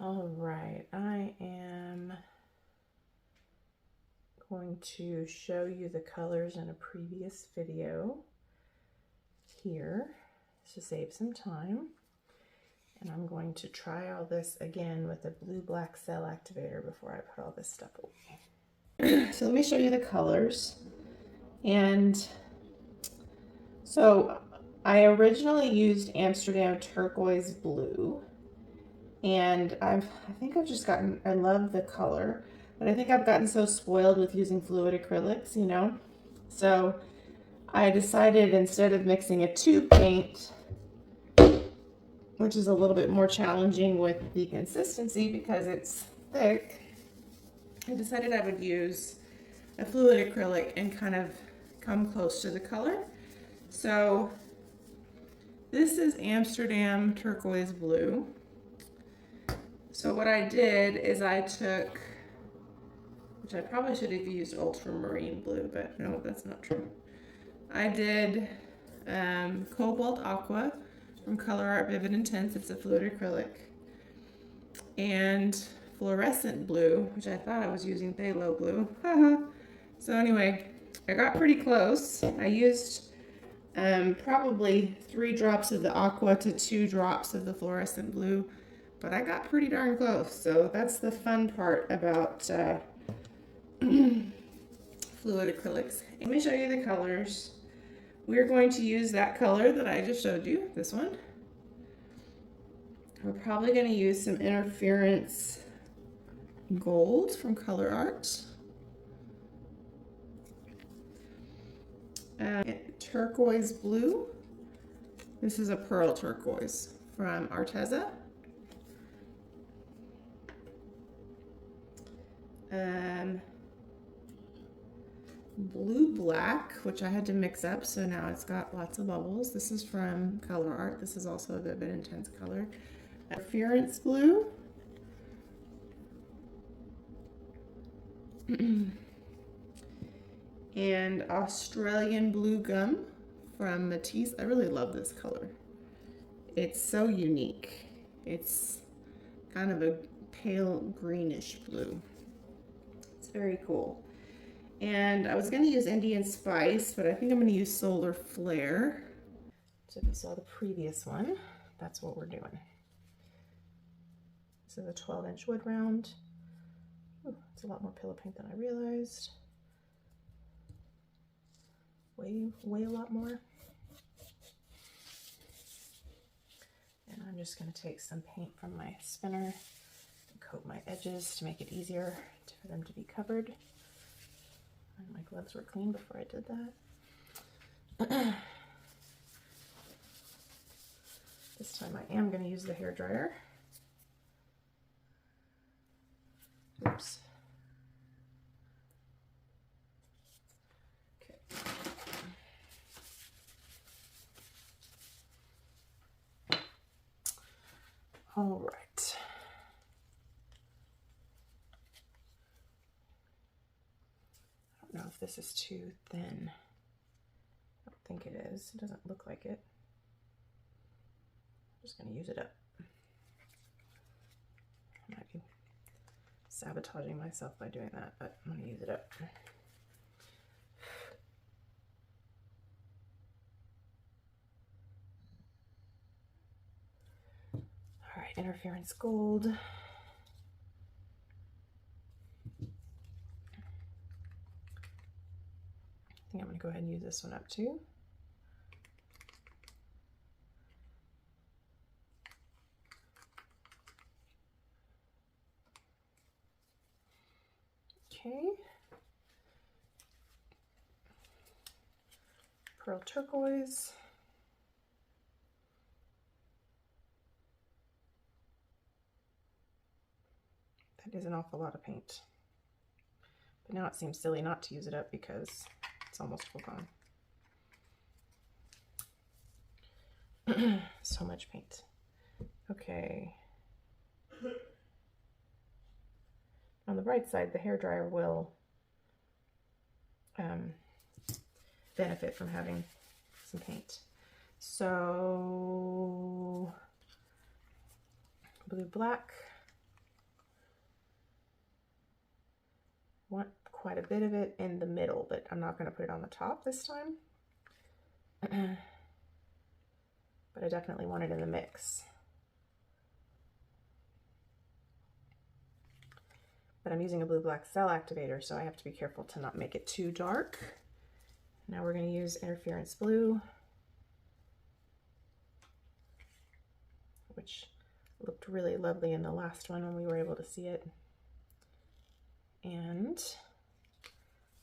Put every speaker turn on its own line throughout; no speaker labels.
All right, I am going to show you the colors in a previous video here to save some time. And I'm going to try all this again with a blue-black Cell Activator before I put all this stuff away. So let me show you the colors. And so I originally used Amsterdam Turquoise Blue. And I think I've just gotten, I love the color, but I think I've gotten so spoiled with using fluid acrylics, you know? So I decided instead of mixing a tube paint, which is a little bit more challenging with the consistency because it's thick, I decided I would use a fluid acrylic and kind of come close to the color. So this is Amsterdam Turquoise Blue. So what I did is I took, which I probably should have used ultramarine blue, but no, that's not true. I did Cobalt Aqua from Colourarte Vivid Intense. It's a fluid acrylic. And Fluorescent Blue, which I thought I was using Phthalo Blue. So anyway, I got pretty close. I used probably 3 drops of the Aqua to 2 drops of the Fluorescent Blue. But I got pretty darn close, so that's the fun part about fluid acrylics. Let me show you the colors. We're going to use that color that I just showed you, this one. We're probably going to use some Interference Gold from Colourarte. Turquoise Blue. This is a pearl turquoise from Arteza. Blue black, which I had to mix up, so now it's got lots of bubbles. This is from Colourarte. This is also a Vivid Intense color. Interference blue. And Australian blue gum from Matisse. I really love this color. It's so unique. It's kind of a pale greenish blue. It's very cool. And I was going to use Indian Spice, but I think I'm going to use Solar Flare. So if you saw the previous one, that's what we're doing. This is a 12-inch wood round. Ooh, it's a lot more pillow paint than I realized. Way a lot more. And I'm just going to take some paint from my spinner and coat my edges to make it easier for them to be covered. And my gloves were clean before I did that. This time I am going to use the hairdryer. Oops. Okay. All right. I don't know if this is too thin. I don't think it is. It doesn't look like it. I'm just going to use it up. I might be sabotaging myself by doing that, but I'm going to use it up. All right, Interference Gold. I think I'm going to go ahead and use this one up too. Okay. Pearl Turquoise. That is an awful lot of paint. But now it seems silly not to use it up because it's almost full gone. So much paint. Okay. On the bright side, the hairdryer will benefit from having some paint. So, blue black. want quite a bit of it in the middle, but I'm not going to put it on the top this time. But I definitely want it in the mix. But I'm using a blue-black cell activator, so I have to be careful to not make it too dark. Now we're going to use interference blue, which looked really lovely in the last one when we were able to see it. And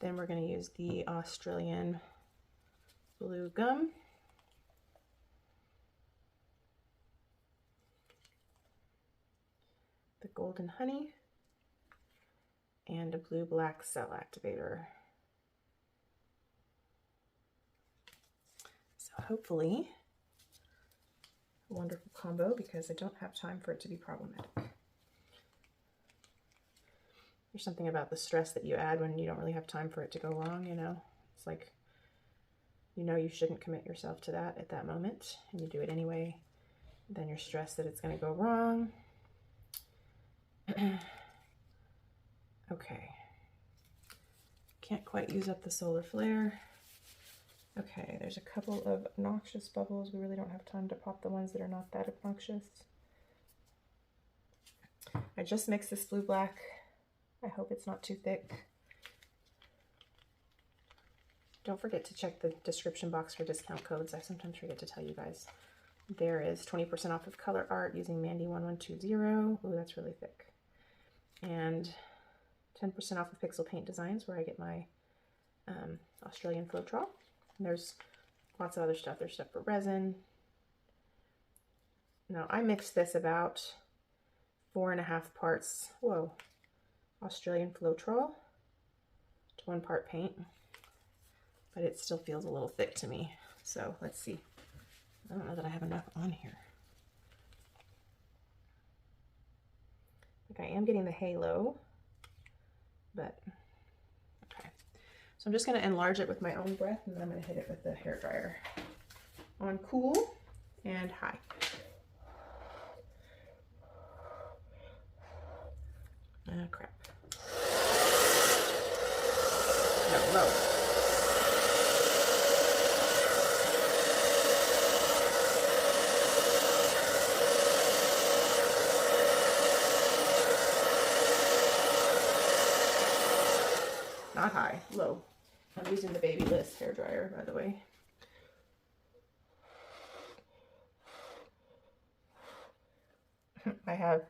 then we're going to use the Australian blue gum. The golden honey, and a blue-black cell activator. So hopefully a wonderful combo, because I don't have time for it to be problematic. There's something about the stress that you add when you don't really have time for it to go wrong, you know? It's like, you know, you shouldn't commit yourself to that at that moment, and you do it anyway. Then you're stressed that it's going to go wrong. Okay. Can't quite use up the solar flare. Okay, there's a couple of obnoxious bubbles. We really don't have time to pop the ones that are not that obnoxious. I just mixed this blue-black. I hope it's not too thick. Don't forget to check the description box for discount codes. I sometimes forget to tell you guys. There is 20% off of Colourarte using Mandy1120. Ooh, that's really thick. And 10% off of Pixel Paint Designs, where I get my Australian Floetrol. And there's lots of other stuff. There's stuff for resin. Now, I mixed this about 4.5 parts, Australian Floetrol to 1 part paint. But it still feels a little thick to me. So let's see. I don't know that I have enough on here. I am getting the halo, but okay. So I'm just going to enlarge it with my own breath, and then I'm going to hit it with the hairdryer on cool and high. Crap. No, low. Not high, low. I'm using the Babyliss hairdryer, by the way. I have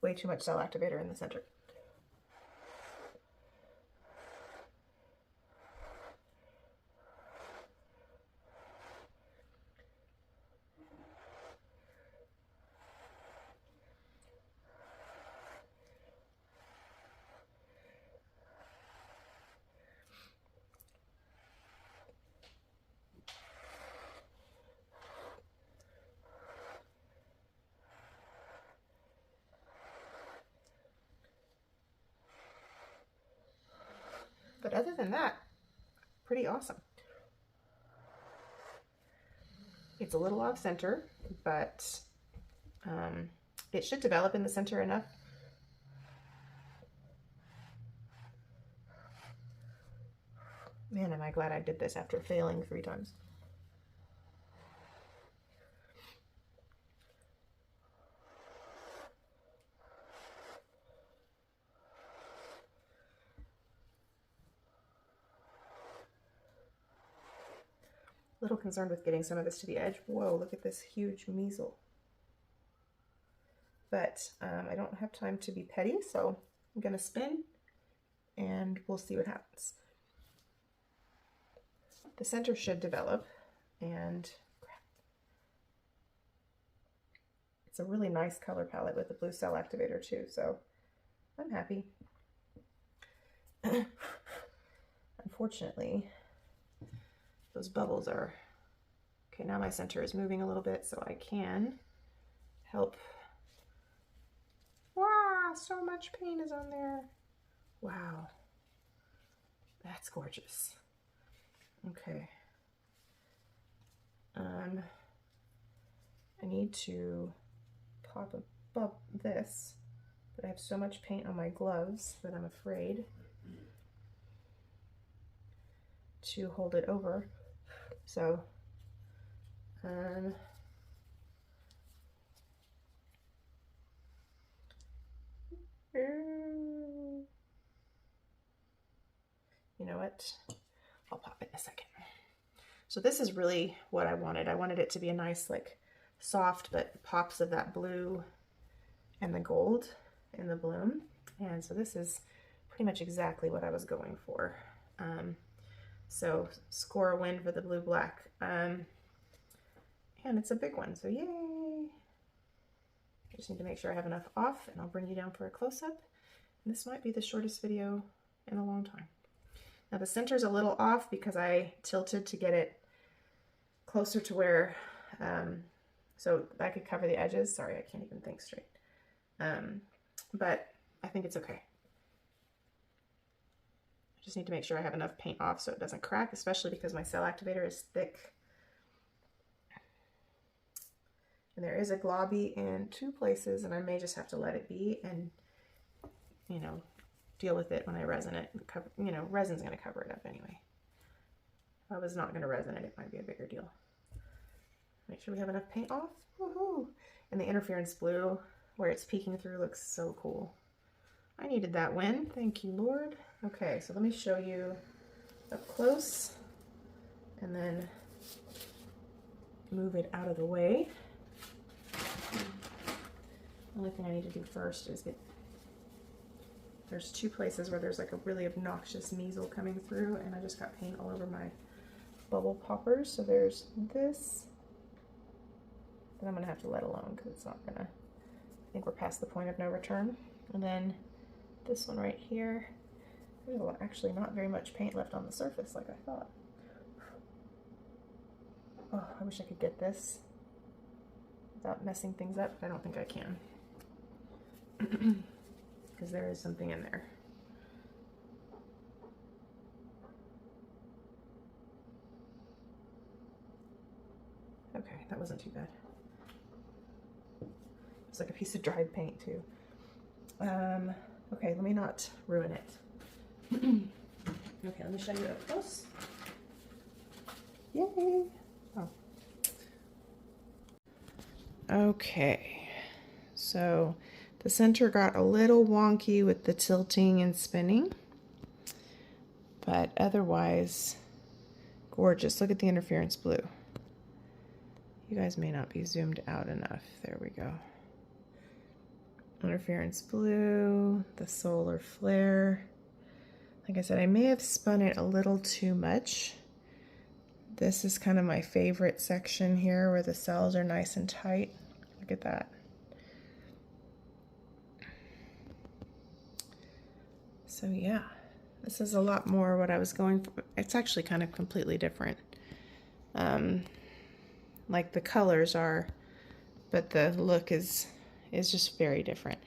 way too much cell activator in the center. But other than that, pretty awesome. It's a little off center, but it should develop in the center enough. Man, am I glad I did this after failing 3 times. A little concerned with getting some of this to the edge. Whoa, look at this huge measle. But I don't have time to be petty, so I'm gonna spin and we'll see what happens. The center should develop, and it's a really nice color palette with the blue cell activator too, so I'm happy. Unfortunately, those bubbles are, okay, now my center is moving a little bit, so I can help. Wow, so much paint is on there. Wow, that's gorgeous. Okay. I need to pop this, but I have so much paint on my gloves that I'm afraid to hold it over. So, you know what? I'll pop it in a second. So this is really what I wanted. I wanted it to be a nice, like, soft, but pops of that blue and the gold in the bloom. And so this is pretty much exactly what I was going for. So score a win for the blue black. And it's a big one, so yay. I just need to make sure I have enough off, and I'll bring you down for a close-up. And this might be the shortest video in a long time. Now the center's a little off because I tilted to get it closer to where, so I could cover the edges. Sorry, I can't even think straight. But I think it's okay. I just need to make sure I have enough paint off so it doesn't crack, especially because my Cell Activator is thick. And there is a globby in 2 places, and I may just have to let it be and, you know, deal with it when I resin it. You know, resin's going to cover it up anyway. If I was not going to resin it, it might be a bigger deal. Make sure we have enough paint off. Woohoo! And the interference blue, where it's peeking through, looks so cool. I needed that win. Thank you, Lord. Okay, so let me show you up close and then move it out of the way. The only thing I need to do first is there's 2 places where there's like a really obnoxious measle coming through, and I just got paint all over my bubble poppers. So there's this that I'm gonna have to let alone because it's not gonna, I think we're past the point of no return. And then this one right here, there's actually not very much paint left on the surface like I thought. Oh, I wish I could get this without messing things up, but I don't think I can. Because there is something in there. Okay, that wasn't too bad. It's like a piece of dried paint too. Okay, let me not ruin it. Okay, let me show you up close. Yay! Oh. Okay, so the center got a little wonky with the tilting and spinning, but otherwise gorgeous. Look at the interference blue. You guys may not be zoomed out enough. There we go. Interference blue, the solar flare. Like I said, I may have spun it a little too much. This is kind of my favorite section here where the cells are nice and tight. Look at that. So yeah, this is a lot more what I was going for. It's actually kind of completely different. Like the colors are, but the look is just very different.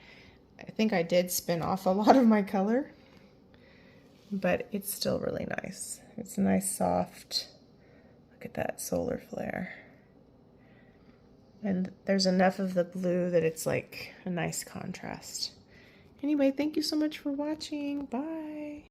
I think I did spin off a lot of my color, but it's still really nice. It's a nice soft, look at that solar flare. And there's enough of the blue that it's like a nice contrast. Anyway, thank you so much for watching. Bye.